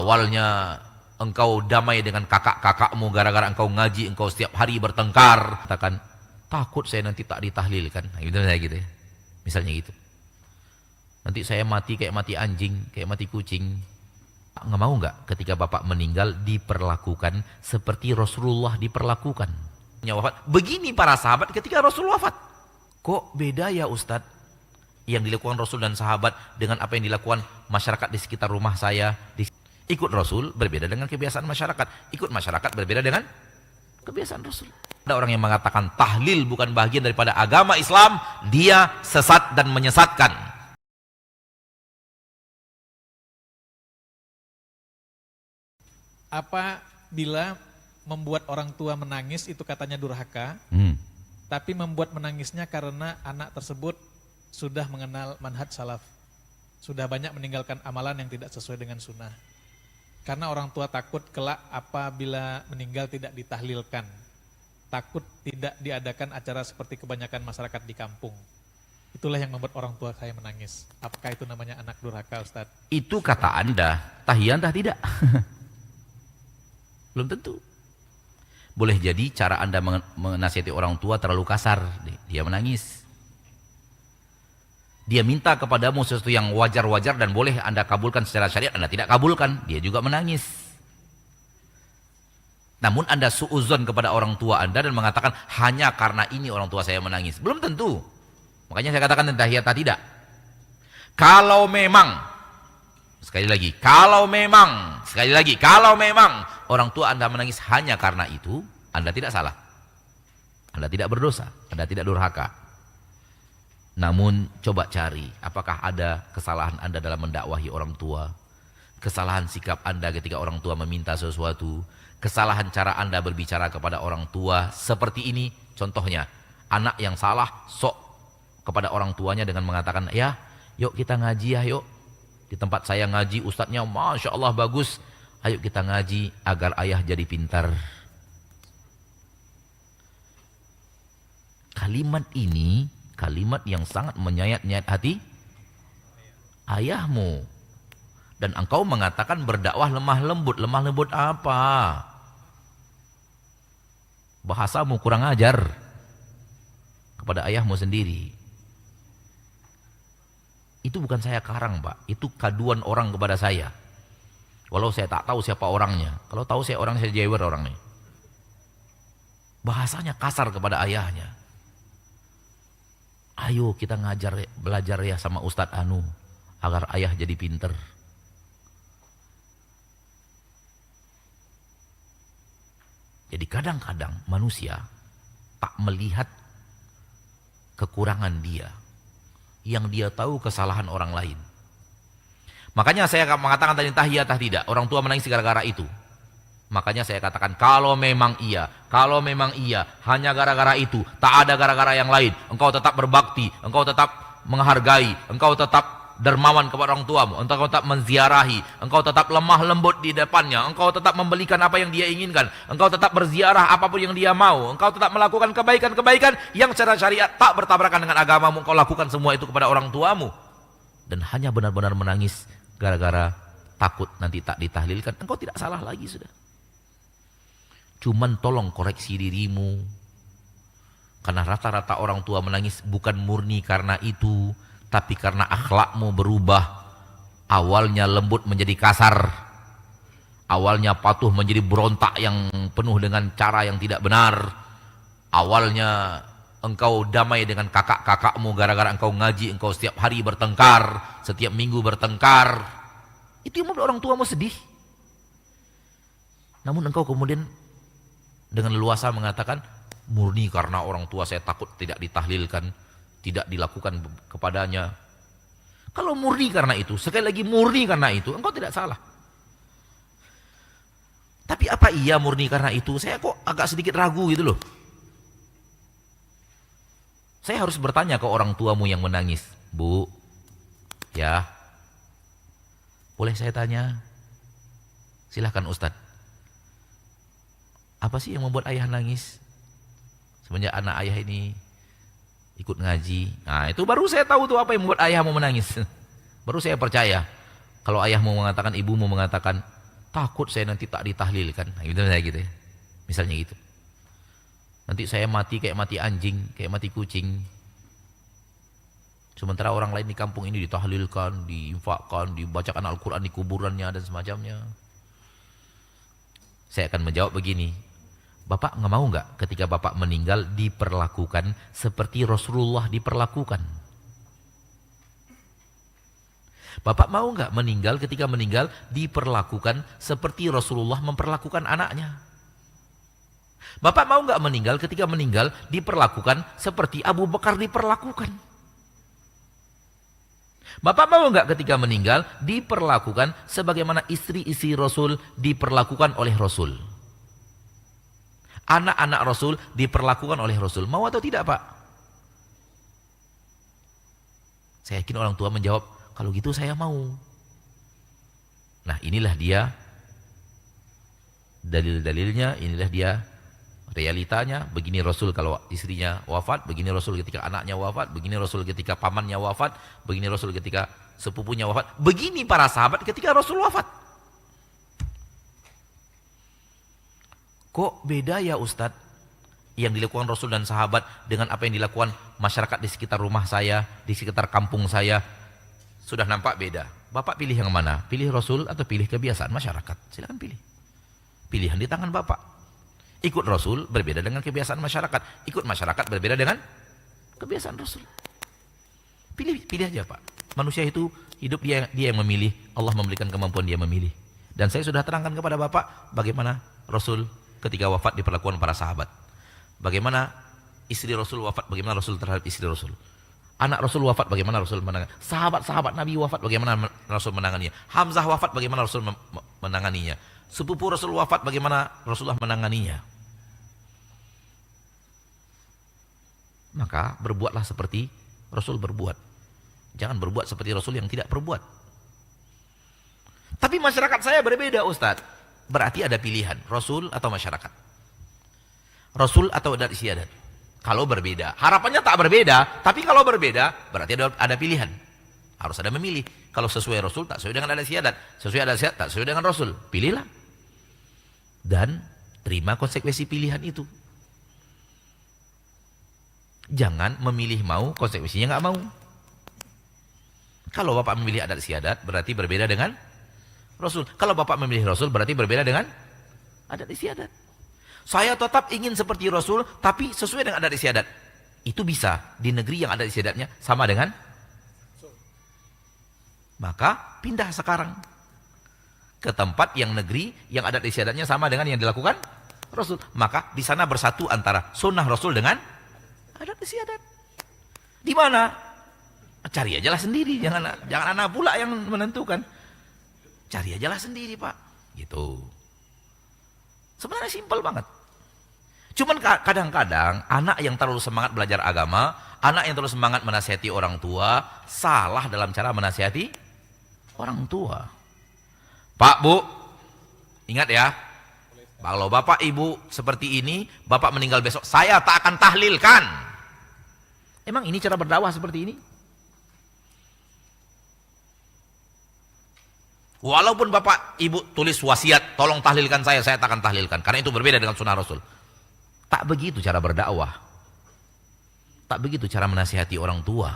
Awalnya engkau damai dengan kakak-kakakmu gara-gara engkau ngaji, engkau setiap hari bertengkar. Katakan, takut saya nanti tak ditahlilkan. Nah, gitu saya gitu ya. Misalnya gitu. Nanti saya mati kayak mati anjing, kayak mati kucing. Nggak mau nggak ketika bapak meninggal diperlakukan seperti Rasulullah diperlakukan? Wafat. Begini para sahabat ketika Rasul wafat. Kok beda ya Ustadz? Yang dilakukan Rasul dan sahabat dengan apa yang dilakukan masyarakat di sekitar rumah saya. Ikut Rasul berbeda dengan kebiasaan masyarakat. Ikut masyarakat berbeda dengan kebiasaan Rasul. Ada orang yang mengatakan tahlil bukan bagian daripada agama Islam. Dia sesat dan menyesatkan. Apabila membuat orang tua menangis itu katanya durhaka, tapi membuat menangisnya karena anak tersebut sudah mengenal manhaj salaf, sudah banyak meninggalkan amalan yang tidak sesuai dengan sunnah. Karena orang tua takut kelak apabila meninggal tidak ditahlilkan, takut tidak diadakan acara seperti kebanyakan masyarakat di kampung. Itulah yang membuat orang tua saya menangis. Apakah itu namanya anak durhaka, Ustadz? Itu kata Anda, tahiyantah tidak? Belum tentu. Boleh jadi cara Anda menasihati orang tua terlalu kasar, dia menangis. Dia minta kepadamu sesuatu yang wajar-wajar dan boleh Anda kabulkan secara syariat, Anda tidak kabulkan, dia juga menangis. Namun Anda suuzon kepada orang tua Anda dan mengatakan hanya karena ini orang tua saya menangis. Belum tentu. Makanya saya katakan tahiyatah tidak. Kalau memang, sekali lagi, kalau memang orang tua Anda menangis hanya karena itu, Anda tidak salah. Anda tidak berdosa, Anda tidak durhaka. Namun coba cari, apakah ada kesalahan Anda dalam mendakwahi orang tua? Kesalahan sikap Anda ketika orang tua meminta sesuatu? Kesalahan cara Anda berbicara kepada orang tua seperti ini? Contohnya, anak yang salah sok kepada orang tuanya dengan mengatakan, ya yuk kita ngaji ya yuk. Di tempat saya ngaji, ustadznya Masya Allah bagus. Ayo kita ngaji agar ayah jadi pintar. Kalimat ini, kalimat yang sangat menyayat-nyayat hati ayahmu. Dan engkau mengatakan berdakwah lemah lembut. Lemah lembut apa? Bahasamu kurang ajar kepada ayahmu sendiri. Itu bukan saya karang, Pak. Itu kaduan orang kepada saya. Walau saya tak tahu siapa orangnya. Kalau tahu saya orangnya, saya jewer orangnya. Bahasanya kasar kepada ayahnya. Ayo kita belajar ya sama Ustadz Anu agar ayah jadi pinter. Jadi kadang-kadang manusia tak melihat kekurangan dia, yang dia tahu kesalahan orang lain. Makanya saya mengatakan tadi tahiyatah tidak, orang tua menangis gara-gara itu. Makanya saya katakan kalau memang iya, hanya gara-gara itu, tak ada gara-gara yang lain, engkau tetap berbakti, engkau tetap menghargai, engkau tetap dermawan kepada orang tuamu, engkau tetap menziarahi, engkau tetap lemah lembut di depannya, engkau tetap membelikan apa yang dia inginkan, engkau tetap berziarah apapun yang dia mau, engkau tetap melakukan kebaikan-kebaikan yang secara syariat tak bertabrakan dengan agamamu, engkau lakukan semua itu kepada orang tuamu. Dan hanya benar-benar menangis gara-gara takut nanti tak ditahlilkan, engkau tidak salah lagi sudah. Cuman tolong koreksi dirimu. Karena rata-rata orang tua menangis bukan murni karena itu, tapi karena akhlakmu berubah. Awalnya lembut menjadi kasar. Awalnya patuh menjadi berontak yang penuh dengan cara yang tidak benar. Awalnya engkau damai dengan kakak-kakakmu gara-gara engkau ngaji, engkau setiap hari bertengkar, setiap minggu bertengkar. Itu yang membuat orang tuamu sedih. Namun engkau kemudian dengan leluasa mengatakan, murni karena orang tua saya takut tidak ditahlilkan, tidak dilakukan kepadanya. Kalau murni karena itu, sekali lagi murni karena itu, engkau tidak salah. Tapi apa iya murni karena itu? Saya kok agak sedikit ragu gitu loh. Saya harus bertanya ke orang tuamu yang menangis, Bu, ya, boleh saya tanya? Silahkan Ustadz. Apa sih yang membuat ayah nangis? Semenjak anak ayah ini ikut ngaji. Nah itu baru saya tahu tuh apa yang membuat ayahmu menangis. Baru saya percaya. Kalau ayahmu mengatakan, ibumu mengatakan, takut saya nanti tak ditahlilkan. Nah, gitu ya. Misalnya gitu. Nanti saya mati kayak mati anjing, kayak mati kucing. Sementara orang lain di kampung ini ditahlilkan, diinfakkan, dibacakan Al-Quran di kuburannya dan semacamnya. Saya akan menjawab begini, Bapak nggak mau nggak ketika Bapak meninggal diperlakukan seperti Rasulullah diperlakukan? Bapak mau nggak meninggal ketika meninggal diperlakukan seperti Rasulullah memperlakukan anaknya? Bapak mau nggak meninggal ketika meninggal diperlakukan seperti Abu Bakar diperlakukan? Bapak mau nggak ketika meninggal diperlakukan sebagaimana istri-istri Rasul diperlakukan oleh Rasul? Anak-anak Rasul diperlakukan oleh Rasul. Mau atau tidak, Pak? Saya yakin orang tua menjawab, kalau gitu saya mau. Nah, inilah dia dalil-dalilnya, inilah dia realitanya. Begini Rasul kalau istrinya wafat, begini Rasul ketika anaknya wafat, begini Rasul ketika pamannya wafat, begini Rasul ketika sepupunya wafat, begini para sahabat ketika Rasul wafat. Kok beda ya Ustadz yang dilakukan Rasul dan sahabat dengan apa yang dilakukan masyarakat di sekitar rumah saya, di sekitar kampung saya? Sudah nampak beda. Bapak pilih yang mana? Pilih Rasul atau pilih kebiasaan masyarakat? Silakan pilih. Pilihan di tangan Bapak. Ikut Rasul berbeda dengan kebiasaan masyarakat. Ikut masyarakat berbeda dengan kebiasaan Rasul. Pilih aja Pak. Manusia itu hidup dia yang memilih. Allah memberikan kemampuan dia memilih. Dan saya sudah terangkan kepada Bapak bagaimana Rasul ketika wafat diperlakukan para sahabat. Bagaimana istri Rasul wafat, bagaimana Rasul terhadap istri Rasul. Anak Rasul wafat, bagaimana Rasul menangani. Sahabat-sahabat Nabi wafat, bagaimana Rasul menanganinya. Hamzah wafat, bagaimana Rasul menanganinya. Sepupu Rasul wafat, bagaimana Rasulullah menanganinya. Maka berbuatlah seperti Rasul berbuat. Jangan berbuat seperti Rasul yang tidak berbuat. Tapi masyarakat saya berbeda Ustadz. Berarti ada pilihan, Rasul atau masyarakat. Rasul atau adat istiadat. Kalau berbeda, harapannya tak berbeda. Tapi kalau berbeda, berarti ada pilihan. Harus ada memilih. Kalau sesuai Rasul, tak sesuai dengan adat istiadat. Sesuai adat istiadat, tak sesuai dengan Rasul. Pilihlah. Dan terima konsekuensi pilihan itu. Jangan memilih mau, konsekuensinya nggak mau. Kalau Bapak memilih adat istiadat, berarti berbeda dengan Rasul. Kalau Bapak memilih Rasul, berarti berbeda dengan adat istiadat. Saya tetap ingin seperti Rasul, tapi sesuai dengan adat istiadat. Itu bisa di negeri yang adat istiadatnya sama dengan. Maka pindah sekarang ke tempat yang negeri yang adat istiadatnya sama dengan yang dilakukan Rasul. Maka di sana bersatu antara sunnah Rasul dengan adat istiadat. Di mana? Cari ajalah sendiri, jangan anak pula yang menentukan. Cari ajalah sendiri, Pak. Gitu. Sebenarnya simpel banget. Cuman kadang-kadang anak yang terlalu semangat belajar agama, anak yang terlalu semangat menasihati orang tua, salah dalam cara menasihati orang tua. Pak, Bu, ingat ya, kalau Bapak Ibu seperti ini, Bapak meninggal besok, saya tak akan tahlilkan. Emang ini cara berdakwah seperti ini? Walaupun Bapak Ibu tulis wasiat, tolong tahlilkan saya tak akan tahlilkan. Karena itu berbeda dengan sunnah Rasul. Tak begitu cara berdakwah. Tak begitu cara menasihati orang tua.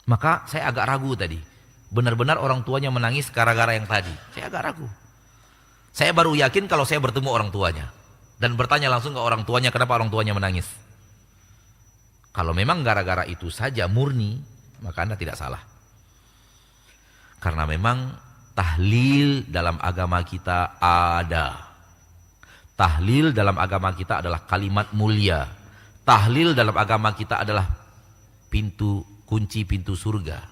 Maka saya agak ragu tadi. Benar-benar orang tuanya menangis gara-gara yang tadi. Saya agak ragu. Saya baru yakin kalau saya bertemu orang tuanya. Dan bertanya langsung ke orang tuanya kenapa orang tuanya menangis. Kalau memang gara-gara itu saja murni, maka Anda tidak salah. Karena memang tahlil dalam agama kita ada. Tahlil dalam agama kita adalah kalimat mulia. Tahlil dalam agama kita adalah kunci pintu surga.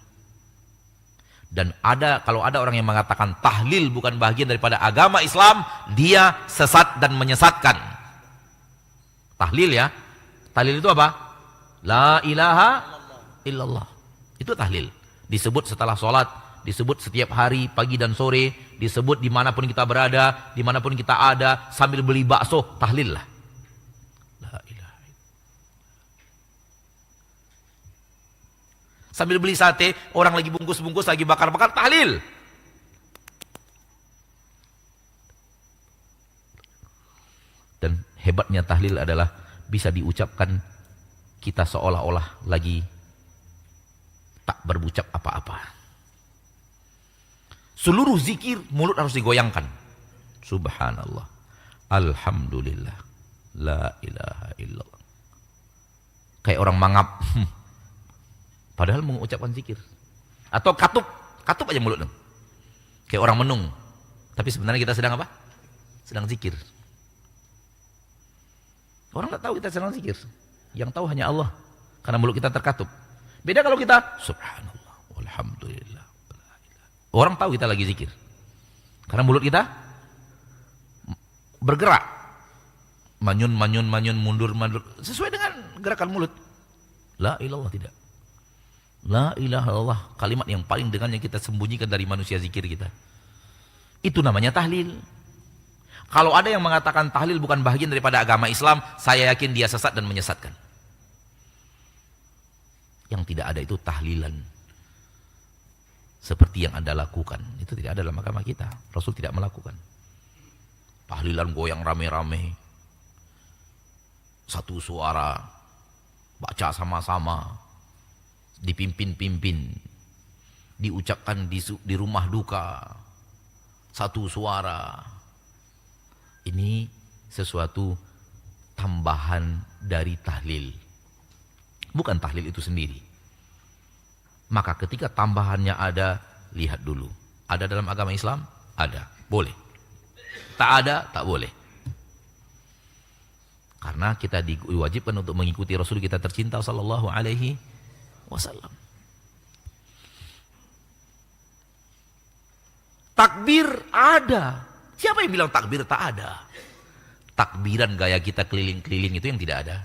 Dan kalau ada orang yang mengatakan tahlil bukan bagian daripada agama Islam, dia sesat dan menyesatkan. Tahlil ya. Tahlil itu apa? La ilaha illallah. Itu tahlil. Disebut setelah sholat, disebut setiap hari, pagi dan sore, disebut dimanapun kita berada, dimanapun kita ada, sambil beli bakso, tahlil lah. La ilaha illallah. Sambil beli sate, orang lagi bungkus-bungkus, lagi bakar-bakar, tahlil. Dan hebatnya tahlil adalah bisa diucapkan kita seolah-olah lagi tak berucap apa-apa. Seluruh zikir mulut harus digoyangkan. Subhanallah, alhamdulillah, la ilaha illallah. Kayak orang mangap. Padahal mengucapkan zikir. Atau katup aja mulutnya. Kayak orang menung. Tapi sebenarnya kita sedang apa? Sedang zikir. Orang tak tahu kita sedang zikir. Yang tahu hanya Allah. Karena mulut kita terkatup. Beda kalau kita subhanallah, walhamdulillah. Orang tahu kita lagi zikir. Karena mulut kita bergerak. Manyun, mundur. Sesuai dengan gerakan mulut. La ilallah tidak. La ilaha illallah, kalimat yang paling dengannya kita sembunyikan dari manusia zikir kita. Itu namanya tahlil. Kalau ada yang mengatakan tahlil bukan bagian daripada agama Islam, saya yakin dia sesat dan menyesatkan. Yang tidak ada itu tahlilan. Seperti yang Anda lakukan, itu tidak ada dalam agama kita. Rasul tidak melakukan. Tahlilan goyang rame-rame. Satu suara, baca sama-sama. Dipimpin-pimpin, diucapkan di rumah duka, satu suara. Ini sesuatu tambahan dari tahlil, bukan tahlil itu sendiri. Maka ketika tambahannya ada, lihat dulu, ada dalam agama Islam? Ada, boleh. Tak ada, tak boleh. Karena kita diwajibkan untuk mengikuti Rasul kita tercinta sallallahu alaihi wasallam. Takbir ada. Siapa yang bilang takbir tak ada? Takbiran gaya kita keliling-keliling itu yang tidak ada.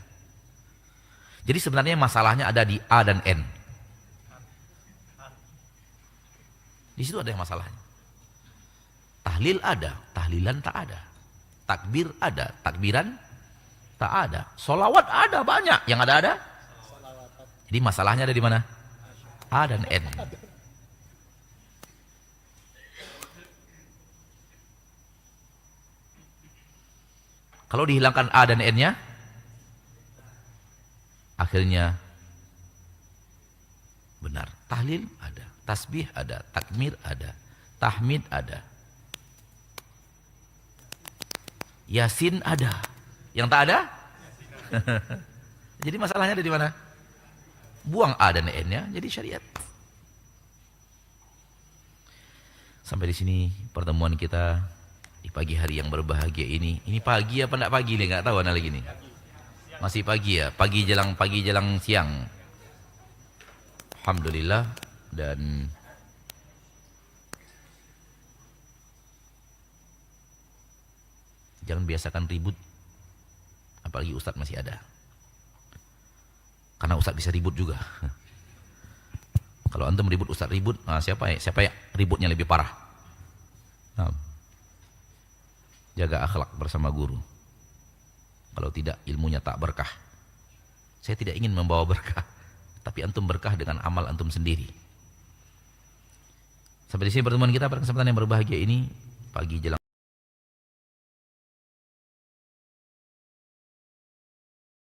Jadi sebenarnya masalahnya ada di A dan N. Di situ ada yang masalahnya. Tahlil ada, tahlilan tak ada. Takbir ada, takbiran tak ada. Solawat ada banyak, yang ada. Jadi masalahnya ada di mana? A dan N. Kalau dihilangkan A dan N-nya, akhirnya benar. Tahlil ada, tasbih ada, takmir ada, tahmid ada. Yasin ada. Yang tak ada? Jadi masalahnya ada di mana? Buang A dan N-nya, jadi syariat. Sampai di sini pertemuan kita di pagi hari yang berbahagia ini. Ini pagi apa enggak pagi nih? Enggak tahu anak lagi nih. Masih pagi ya, pagi jelang siang. Alhamdulillah. Dan jangan biasakan ribut, apalagi Ustadz masih ada. Karena Ustadz bisa ribut juga. Kalau antum ribut, Ustadz ribut, nah siapa ya ributnya lebih parah. Nah, jaga akhlak bersama guru. Kalau tidak, ilmunya tak berkah. Saya tidak ingin membawa berkah, tapi antum berkah dengan amal antum sendiri. Sampai di sini pertemuan kita pada kesempatan yang berbahagia ini, pagi jelang